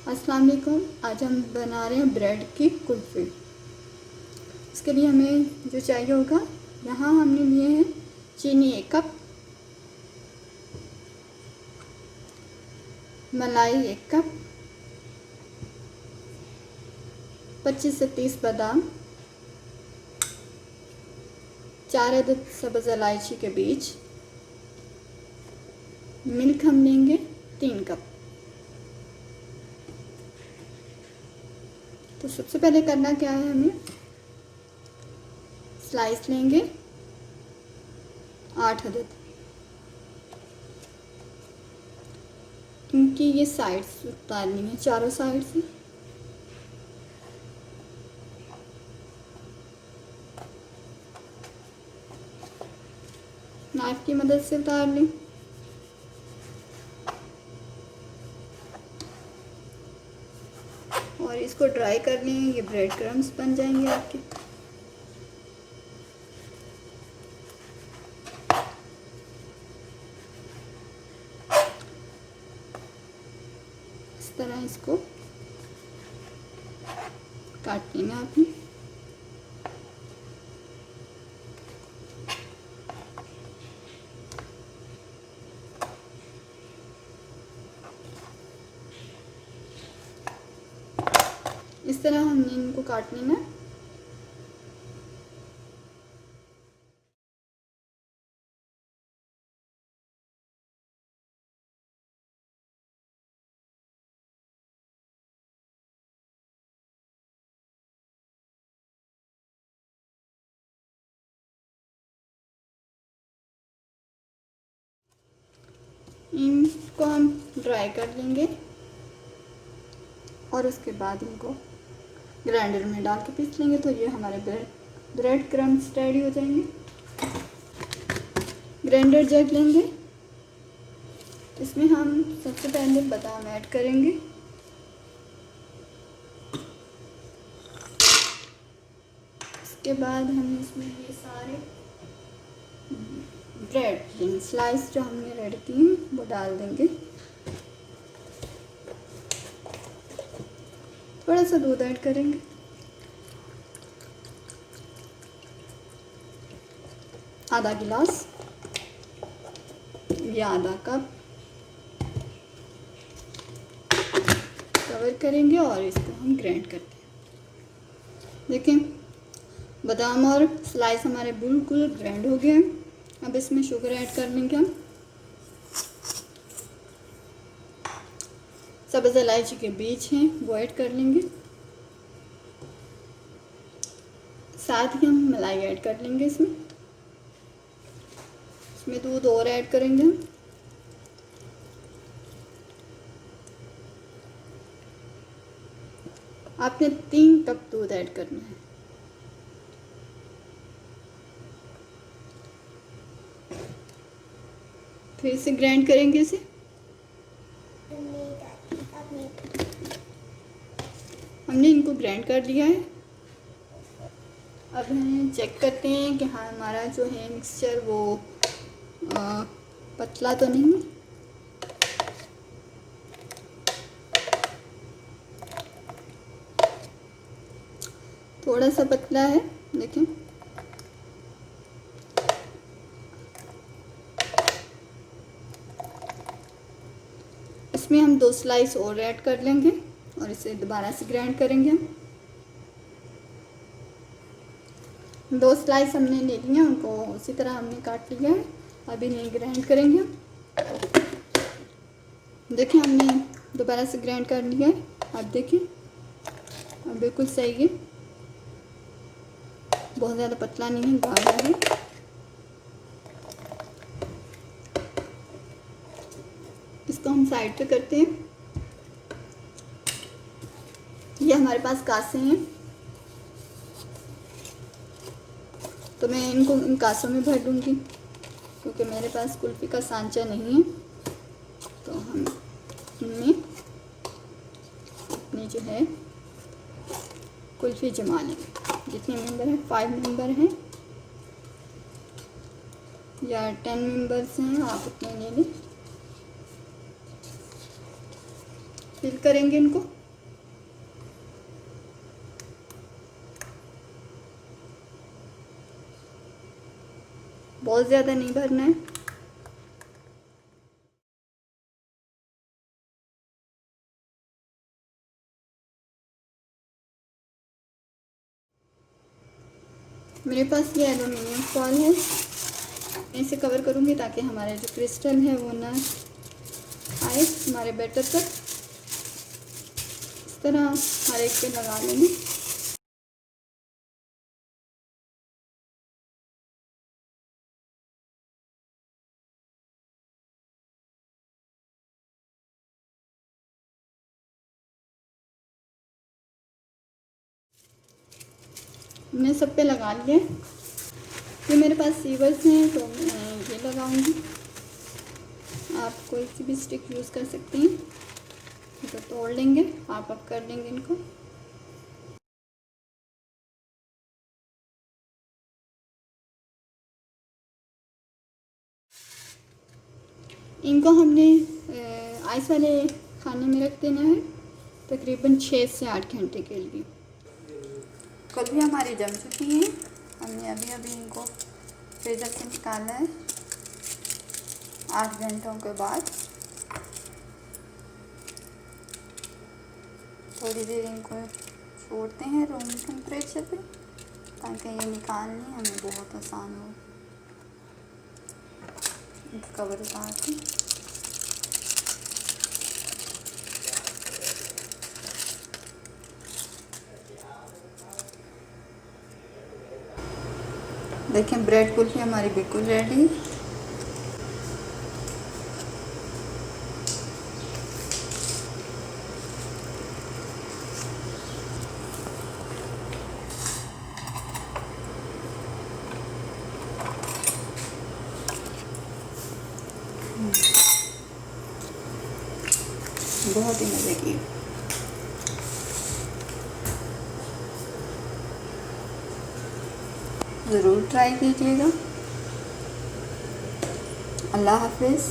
अस्सलाम वालेकुम। आज हम बना रहे हैं ब्रेड की कुल्फ़ी। इसके लिए हमें जो चाहिए होगा, यहाँ हमने लिए हैं चीनी 1 कप, मलाई 1 कप, 25 से 30 बादाम, 4 अदद सब्ज़ इलायची के बीज, मिल्क हम लेंगे 3 कप। तो सबसे पहले करना क्या है, हमें स्लाइस लेंगे 8 अदद। इनकी ये साइड्स उतारनी है, चारों साइड से। नाइफ की मदद से उतार लें। और इसको ड्राई कर लें, ये ब्रेड क्रम्स बन जाएंगे आपके। इस तरह इसको काट लेना आपने। इस तरह हमने इनको काट लेना है। इनको हम ड्राई कर लेंगे और उसके बाद इनको ग्राइंडर में डाल के पीस लेंगे, तो ये हमारे ब्रेड क्रम्स रेडी हो जाएंगे। ग्राइंडर जग लेंगे, इसमें हम सबसे पहले बादाम ऐड करेंगे। इसके बाद हम इसमें ये सारे ब्रेड स्लाइस जो हमने रेडी की हैं वो डाल देंगे। थोड़ा सा दूध ऐड करेंगे, आधा गिलास या आधा कप। कवर करेंगे और इसको हम ग्राइंड करते हैं। देखें, बादाम और स्लाइस हमारे बिल्कुल ग्राइंड हो गए हैं। अब इसमें शुगर ऐड कर लेंगे हम। सब्ज़ इलायची के बीज हैं वो ऐड कर लेंगे। साथ ही हम मलाई ऐड कर लेंगे इसमें दूध और ऐड करेंगे हम। आपने 3 कप दूध ऐड करना है। फिर इसे ग्राइंड करेंगे इसे। हमने इनको ग्राइंड कर लिया है। अब हम चेक करते हैं कि हाँ हमारा जो है मिक्सचर वो पतला तो नहीं। थोड़ा सा पतला है, देखें। इसमें हम 2 स्लाइस और ऐड कर लेंगे और इसे दोबारा से ग्राइंड करेंगे हम। 2 स्लाइस हमने ले लिया, उनको उसी तरह हमने काट लिया है। अभी नहीं ग्राइंड करेंगे हम। देखिए, हमने दोबारा से ग्राइंड कर लिया है। अब देखिए, अब बिल्कुल सही है, बहुत ज़्यादा पतला नहीं है, गाढ़ा है। इसको हम साइड पे करते हैं। ये हमारे पास कासे हैं, तो मैं इनको इन कासों में भर लूँगी क्योंकि मेरे पास कुल्फ़ी का सांचा नहीं है। तो हम इनमें अपनी जो है कुल्फ़ी जमा लेंगे। जितने मेंबर हैं, 5 मेंबर हैं या 10 मेंबर्स हैं, आप उतने ले लें। फिल करेंगे इनको। बहुत ज़्यादा नहीं भरना है। मेरे पास ये एलुमिनियम फॉयल है, मैं इसे कवर करूँगी ताकि हमारे जो क्रिस्टल है वो ना आए हमारे बैटर तक। इस तरह हर एक पे लगा लेंगे। मैं सब पे लगा लिया। ये मेरे पास सीवर्स हैं तो मैं ये लगाऊंगी। आप कोई सी भी स्टिक यूज़ कर सकती हैं। तो तोड़ लेंगे, आप अब कर लेंगे इनको। इनको हमने आइस वाले खाने में रख देना है तकरीबन 6 से 8 घंटे के लिए। कल भी हमारी जम चुकी हैं, हमने अभी अभी इनको फ्रीज़र से निकाला है 8 घंटों के बाद। थोड़ी देर इनको छोड़ते हैं रूम टेम्परेचर पे ताकि ये निकालने हमें बहुत आसान हो। कवर उतार के देखें, ब्रेड कुल्फी हमारी बिल्कुल रेडी। बहुत ही मज़े की। ज़रूर ट्राई कीजिएगा। अल्लाह हाफिज़।